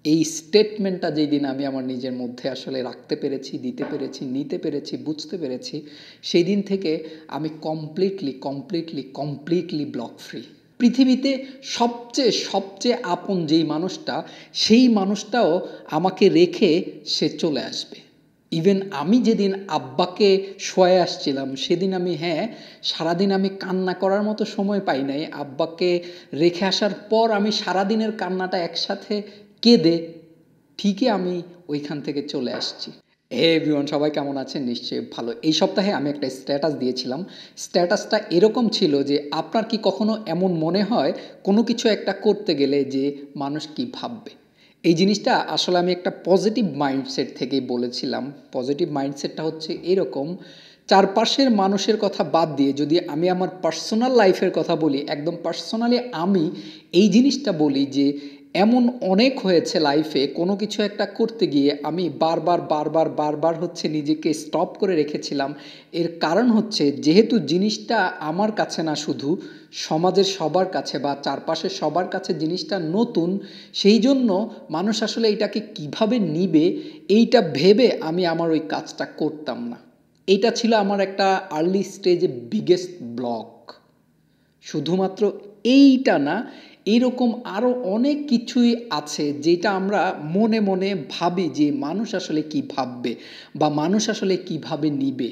এই স্টেটমেন্টটা যেই দিন আমি আমার নিজের মধ্যে আসলে রাখতে পেরেছি, দিতে পেরেছি, নিতে পেরেছি, বুঝতে পেরেছি, সেই দিন থেকে আমি কমপ্লিটলি ব্লক ফ্রি। পৃথিবীতে সবচেয়ে সবচেয়ে আপন যেই মানুষটা, সেই মানুষটাও আমাকে রেখে সে চলে আসবে। ইভেন আমি যেদিন আব্বাকে শোয়ে আসছিলাম, সেদিন আমি সারাদিন আমি কান্না করার মতো সময় পাই নাই। আব্বাকে রেখে আসার পর আমি সারাদিনের কান্নাটা একসাথে কেঁদে ঠিকই আমি ওইখান থেকে চলে আসছি। হে এভরিওয়ান, সবাই কেমন আছেন? নিশ্চয়ই ভালো। এই সপ্তাহে আমি একটা স্ট্যাটাস দিয়েছিলাম। স্ট্যাটাসটা এরকম ছিল যে, আপনার কি কখনো এমন মনে হয় কোনো কিছু একটা করতে গেলে যে মানুষ কি ভাববে? এই জিনিসটা আসলে আমি একটা পজিটিভ মাইন্ডসেট থেকেই বলেছিলাম। পজিটিভ মাইন্ডসেটটা হচ্ছে এরকম, চারপাশের মানুষের কথা বাদ দিয়ে যদি আমি আমার পার্সোনাল লাইফের কথা বলি, একদম পার্সোনালি আমি এই জিনিসটা বলি যে, এমন অনেক হয়েছে লাইফে কোনো কিছু একটা করতে গিয়ে আমি বারবার হচ্ছে নিজেকে স্টপ করে রেখেছিলাম। এর কারণ হচ্ছে, যেহেতু জিনিসটা আমার কাছে না, শুধু সমাজের সবার কাছে বা চারপাশের সবার কাছে জিনিসটা নতুন, সেই জন্য মানুষ আসলে এটাকে কিভাবে নিবে এইটা ভেবে আমি আমার ওই কাজটা করতাম না। এইটা ছিল আমার একটা আর্লি স্টেজে বিগেস্ট ব্লক। শুধুমাত্র এইটা না, এরকম আরও অনেক কিছুই আছে যেটা আমরা মনে মনে ভাবি যে মানুষ আসলে কি ভাববে বা মানুষ আসলে কিভাবে নিবে।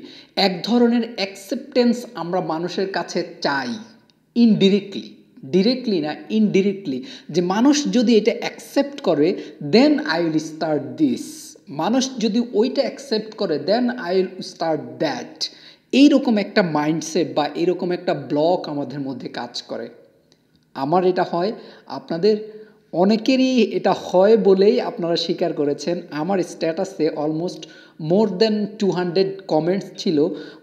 এক ধরনের অ্যাকসেপ্টেন্স আমরা মানুষের কাছে চাই, ডিরেক্টলি না, ইনডিরেক্টলি, যে মানুষ যদি এটা অ্যাকসেপ্ট করে then I will start this, মানুষ যদি ওইটা অ্যাকসেপ্ট করে then I will start that. এইরকম একটা মাইন্ডসেট বা এরকম একটা ব্লক আমাদের মধ্যে কাজ করে। আমার এটা হয়, আপনাদের অনেকেরই এটা হয় বলেই আপনারা স্বীকার করেছেন। আমার স্ট্যাটাসে অলমোস্ট মোর দেন 200 কমেন্টস ছিল।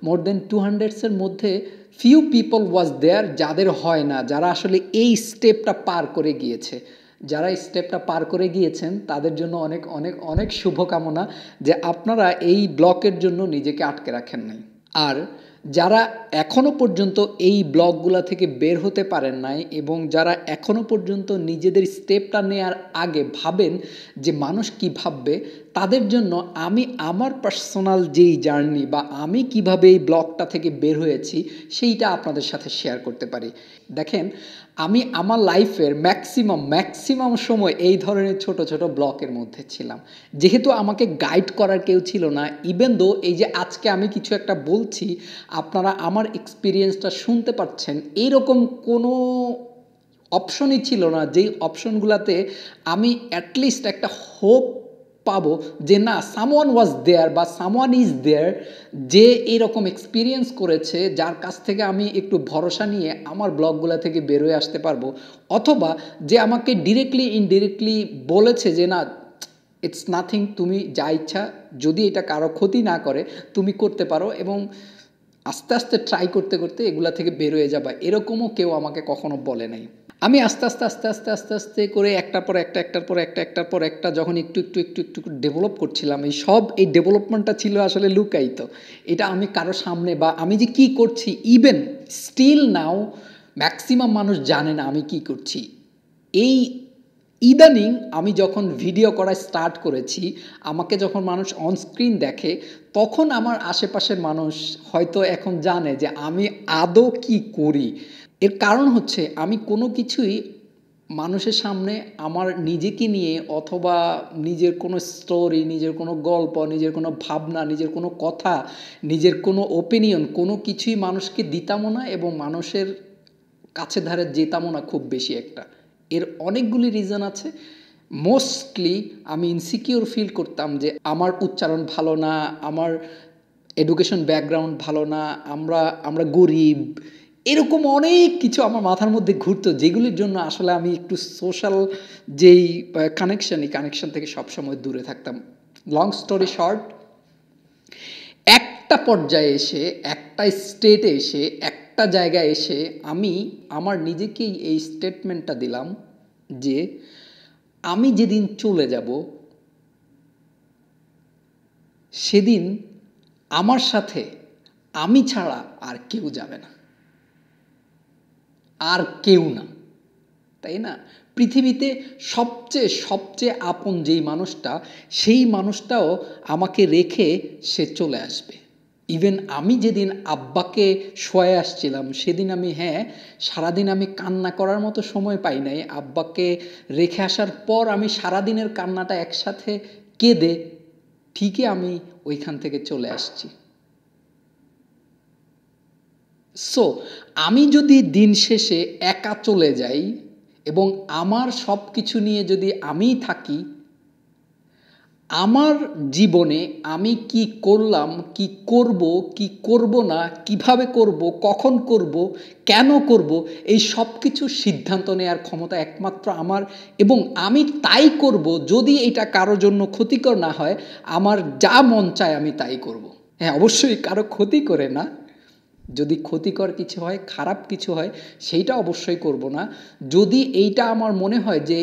মোর দেন 200-এর মধ্যে ফিউ পিপল ওয়াজ দেয়ার যাদের হয় না, যারা আসলে এই স্টেপটা পার করে গিয়েছে। যারা এই স্টেপটা পার করে গিয়েছেন তাদের জন্য অনেক অনেক অনেক শুভকামনা, যে আপনারা এই ব্লকের জন্য নিজেকে আটকে রাখেন নাই। আর যারা এখনও পর্যন্ত এই ব্লকগুলা থেকে বের হতে পারেন নাই এবং যারা এখনও পর্যন্ত নিজেদের স্টেপটা নেওয়ার আগে ভাবেন যে মানুষ কি ভাববে, তাদের জন্য আমি আমার পার্সোনাল যেই জার্নি বা আমি কিভাবে এই ব্লকটা থেকে বের হয়েছি সেইটা আপনাদের সাথে শেয়ার করতে পারি। দেখেন, আমি আমার লাইফের ম্যাক্সিমাম সময় এই ধরনের ছোট ছোট ব্লকের মধ্যে ছিলাম। যেহেতু আমাকে গাইড করার কেউ ছিল না, ইভেন দো এই যে আজকে আমি কিছু একটা বলছি, আপনারা আমার এক্সপিরিয়েন্সটা শুনতে পাচ্ছেন, এইরকম কোনো অপশনই ছিল না যেই অপশনগুলোতে আমি অ্যাটলিস্ট একটা হোপ পাবো যে না, সামওয়ান ওয়াজ দেয়ার বা সামওয়ান ইজ দেয়ার, যে এরকম এক্সপিরিয়েন্স করেছে, যার কাছ থেকে আমি একটু ভরসা নিয়ে আমার ব্লগগুলো থেকে বেরোয় আসতে পারবো, অথবা যে আমাকে ডিরেক্টলি ইনডিরেক্টলি বলেছে যে না, ইটস নাথিং, তুমি যা ইচ্ছা, যদি এটা কারো ক্ষতি না করে তুমি করতে পারো এবং আস্তে আস্তে ট্রাই করতে করতে এগুলা থেকে বেরোয় যাবা, এরকমও কেউ আমাকে কখনো বলে নাই। আমি আস্তে করে একটার পর একটা যখন একটু ডেভেলপ করছিলাম, এই ডেভেলপমেন্টটা ছিল আসলে লুকায়িত। এটা আমি কারো সামনে বা আমি যে কি করছি, ইভেন স্টিল নাও ম্যাক্সিমাম মানুষ জানে না আমি কি করছি। এই ইদানিং আমি যখন ভিডিও করা স্টার্ট করেছি, আমাকে যখন মানুষ অনস্ক্রিন দেখে, তখন আমার আশেপাশের মানুষ হয়তো এখন জানে যে আমি আদৌ কি করি। এর কারণ হচ্ছে, আমি কোনো কিছুই মানুষের সামনে আমার নিজেকে নিয়ে অথবা নিজের কোনো স্টোরি, নিজের কোনো গল্প, নিজের কোনো ভাবনা, নিজের কোনো কথা, নিজের কোনো ওপিনিয়ন, কোনো কিছুই মানুষকে দিতামও না এবং মানুষের কাছে ধারে যেতামও না খুব বেশি একটা। এর অনেকগুলি রিজন আছে। মোস্টলি আমি ইনসিকিউর ফিল করতাম যে আমার উচ্চারণ ভালো না, আমার এডুকেশন ব্যাকগ্রাউন্ড ভালো না, আমরা গরিব, এরকম অনেক কিছু আমার মাথার মধ্যে ঘুরতো, যেগুলির জন্য আসলে আমি একটু সোশ্যাল যেই কানেকশন থেকে সবসময় দূরে থাকতাম। লং স্টোরি শর্ট, একটা পর্যায়ে এসে, একটা স্টেটে এসে, একটা জায়গায় এসে আমি আমার নিজেকেই এই স্টেটমেন্টটা দিলাম যে আমি যেদিন চলে যাব সেদিন আমার সাথে আমি ছাড়া আর কেউ যাবে না, আর কেউ না, তাই না? পৃথিবীতে সবচেয়ে সবচেয়ে আপন যেই মানুষটা, সেই মানুষটাও আমাকে রেখে সে চলে আসবে। ইভেন আমি যেদিন আব্বাকে শোয়ে আসছিলাম সেদিন আমি সারাদিন আমি কান্না করার মতো সময় পাই নাই। আব্বাকে রেখে আসার পর আমি সারাদিনের কান্নাটা একসাথে কেঁদে ঠিকই আমি ওইখান থেকে চলে আসছি। সো আমি যদি দিন শেষে একা চলে যাই এবং আমার সব কিছু নিয়ে যদি আমিই থাকি, আমার জীবনে আমি কি করলাম, কি করব, কি করব না, কিভাবে করব, কখন করব, কেন করব, এই সব কিছু সিদ্ধান্ত নেওয়ার ক্ষমতা একমাত্র আমার। এবং আমি তাই করব যদি এটা কারো জন্য ক্ষতিকর না হয়। আমার যা মন চায় আমি তাই করব। হ্যাঁ, অবশ্যই কারো ক্ষতি করে না। যদি ক্ষতিকর কিছু হয়, খারাপ কিছু হয়, সেইটা অবশ্যই করব না। যদি এইটা আমার মনে হয় যে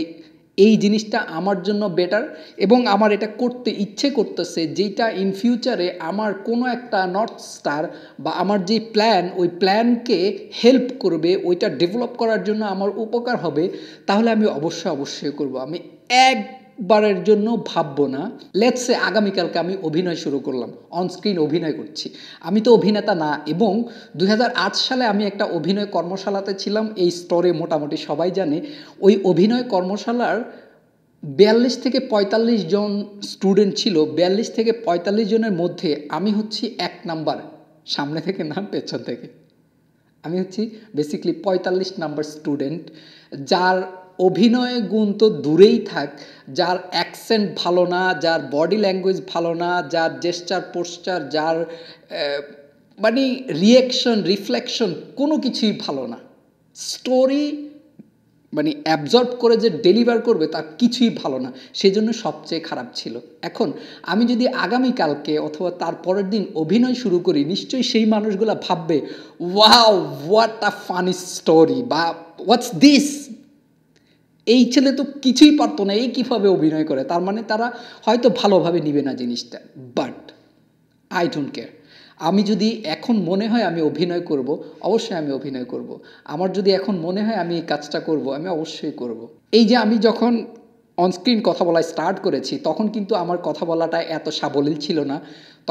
এই জিনিসটা আমার জন্য বেটার এবং আমার এটা করতে ইচ্ছে করতেছে, যেটা ইন ফিউচারে আমার কোনো একটা নর্থ স্টার বা আমার যে প্ল্যান, ওই প্ল্যানকে হেল্প করবে, ওইটা ডেভেলপ করার জন্য আমার উপকার হবে, তাহলে আমি অবশ্যই করব। আমি একবারের জন্য ভাববো না। লেটস সে আগামীকালকে আমি অভিনয় শুরু করলাম, অনস্ক্রিন অভিনয় করছি। আমি তো অভিনেতা না, এবং 2008 সালে আমি একটা অভিনয় কর্মশালাতে ছিলাম। এই স্তরে মোটামুটি সবাই জানে। ওই অভিনয় কর্মশালার 42 থেকে 45 জন স্টুডেন্ট ছিল। 42 থেকে 45 জনের মধ্যে আমি হচ্ছি 1 নাম্বার, সামনে থেকে না পেছন থেকে। আমি হচ্ছি বেসিক্যালি 45 নাম্বার স্টুডেন্ট, যার অভিনয় গুণ তো দূরেই থাক, যার অ্যাকসেন্ট ভালো না, যার বডি ল্যাঙ্গুয়েজ ভালো না, যার জেস্চার পোস্টার, যার মানে রিয়াকশন, রিফ্লেকশন কোনো কিছুই ভালো না। স্টোরি মানে অ্যাবজর্ব করে যে ডেলিভার করবে তার কিছুই ভালো না, সেই জন্য সবচেয়ে খারাপ ছিল। এখন আমি যদি আগামীকালকে অথবা তার পরের দিন অভিনয় শুরু করি, নিশ্চয়ই সেই মানুষগুলো ভাববে, wow what a funny story, বা হোয়াটস দিস, এই ছেলে তো কিছুই পারতো না, এই কীভাবে অভিনয় করে। তার মানে তারা হয়তো ভালোভাবে নিবে না জিনিসটা। But I don't care. আমি যদি এখন মনে হয় আমি অভিনয় করব, অবশ্যই আমি অভিনয় করব। আমার যদি এখন মনে হয় আমি এই কাজটা করব, আমি অবশ্যই করব। এই যে আমি যখন অনস্ক্রিন কথা বলা স্টার্ট করেছি, তখন কিন্তু আমার কথা বলাটা এত সাবলীল ছিল না।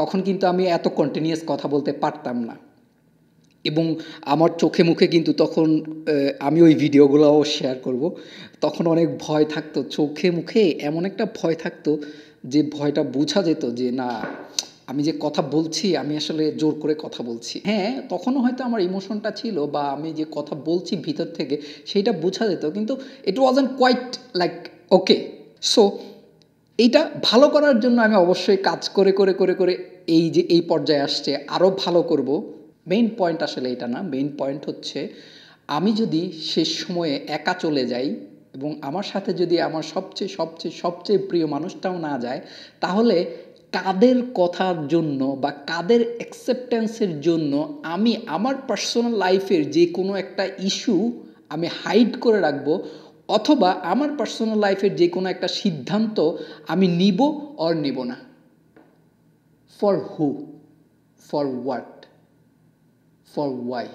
তখন কিন্তু আমি এত কন্টিনিউয়াস কথা বলতে পারতাম না। এবং আমার চোখে মুখে কিন্তু তখন আমি ওই ভিডিওগুলোও শেয়ার করব, তখন অনেক ভয় থাকতো চোখে মুখে, এমন একটা ভয় থাকতো যে ভয়টা বোঝা যেত যে না, আমি যে কথা বলছি আমি আসলে জোর করে কথা বলছি। হ্যাঁ, তখনও হয়তো আমার ইমোশনটা ছিল, বা আমি যে কথা বলছি ভিতর থেকে সেইটা বোঝা যেত, কিন্তু it wasn't quite like okay. So এইটা ভালো করার জন্য আমি অবশ্যই কাজ করে করে করে করে এই যে এই পর্যায়ে আসছে, আরও ভালো করব। মেইন পয়েন্ট আসলে এটা না, মেইন পয়েন্ট হচ্ছে আমি যদি শেষ সময়ে একা চলে যাই এবং আমার সাথে যদি আমার সবচেয়ে সবচেয়ে সবচেয়ে প্রিয় মানুষটাও না যায়, তাহলে কাদের কথার জন্য বা কাদের অ্যাকসেপ্টেন্সের জন্য আমি আমার পার্সোনাল লাইফের যে কোনো একটা ইস্যু আমি হাইড করে রাখবো, অথবা আমার পার্সোনাল লাইফের যে কোনো একটা সিদ্ধান্ত আমি নিব অর নিব না। For who, for what, for why?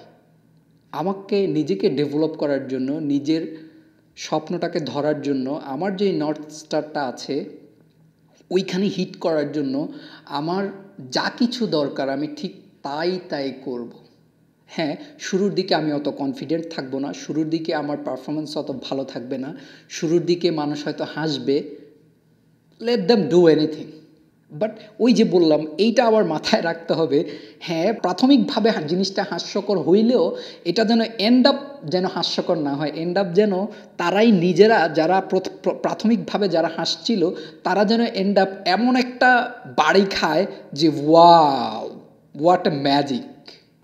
আমাকে নিজেকে ডেভেলপ করার জন্য, নিজের স্বপ্নটাকে ধরার জন্য, আমার যে নর্থ স্টারটা আছে ওইখানে হিট করার জন্য আমার যা কিছু দরকার আমি ঠিক তাই করব। হ্যাঁ, শুরুর দিকে আমি অত কনফিডেন্ট থাকবো না, শুরুর দিকে আমার পারফরমেন্স অত ভালো থাকবে না, শুরুর দিকে মানুষ হয়তো হাসবে, let them do anything. But ওই যে বললাম, এইটা আবার মাথায় রাখতে হবে, হ্যাঁ প্রাথমিকভাবে জিনিসটা হাস্যকর হইলেও এটা যেন এন্ড আপ যেন হাস্যকর না হয়, এন্ড আপ যেন তারাই নিজেরা, যারা প্রাথমিকভাবে যারা হাসছিল, তারা যেন এন্ড আপ এমন একটা বাড়ি খায় যে ওয়াও হোয়াট এ ম্যাজিক,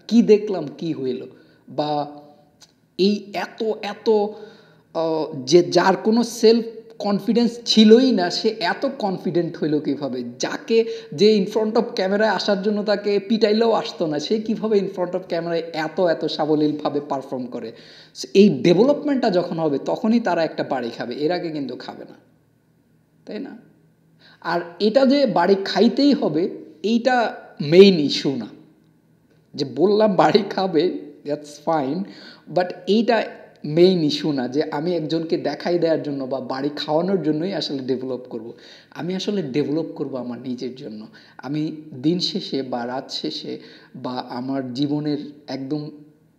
কি দেখলাম, কি হইল। বা এই এত এত যে যার কোনো সেলফ কনফিডেন্স ছিলই না, সে এত কনফিডেন্ট হইল কীভাবে? যাকে যে ইন ফ্রন্ট অফ ক্যামেরায় আসার জন্য তাকে পিটাইলেও আসতো না, সে কীভাবে ইন ফ্রন্ট অফ ক্যামেরায় এত সাবলীলভাবে পারফর্ম করে? এই ডেভেলপমেন্টটা যখন হবে তখনই তারা একটা বাড়ি খাবে, এর আগে কিন্তু খাবে না, তাই না? আর এটা যে বাড়ি খাইতেই হবে এইটা মেইন ইস্যু না। যে বললাম বাড়ি খাবে, দ্যাটস ফাইন, বাট এইটা মেইন ইস্যু না যে আমি একজনকে দেখাই দেওয়ার জন্য বা বাড়ি খাওয়ানোর জন্যই আসলে ডেভেলপ করব। আমি আসলে ডেভেলপ করব আমার নিজের জন্য। আমি দিন শেষে বা রাত শেষে বা আমার জীবনের একদম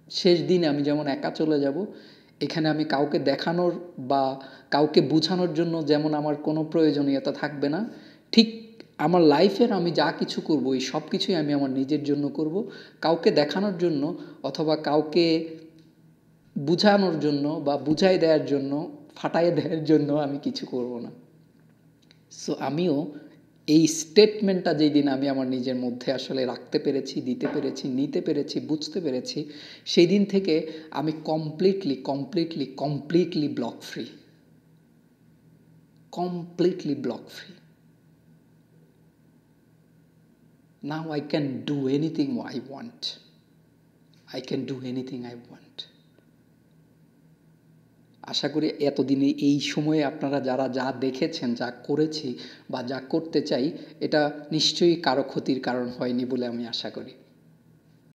শেষ দিনে আমি যেমন একা চলে যাব, এখানে আমি কাউকে দেখানোর বা কাউকে বোঝানোর জন্য যেমন আমার কোনো প্রয়োজনীয়তা থাকবে না, ঠিক আমার লাইফের আমি যা কিছু করব এই সব কিছুই আমি আমার নিজের জন্য করব। কাউকে দেখানোর জন্য অথবা কাউকে বুঝানোর জন্য বা বুঝাই দেওয়ার জন্য, ফাটাই দেওয়ার জন্য আমি কিছু করব না। সো আমিও এই স্টেটমেন্টটা যেই দিন আমি আমার নিজের মধ্যে আসলে রাখতে পেরেছি, দিতে পেরেছি, নিতে পেরেছি, বুঝতে পেরেছি, সেই দিন থেকে আমি completely block free. Completely block free. Now I can do anything I want. I can do anything I want. আশা করি এতদিনে এই সময়ে আপনারা যারা যা দেখেছেন, যা করেছি বা যা করতে চাই, এটা নিশ্চয়ই কারো ক্ষতির কারণ হয়নি বলে আমি আশা করি।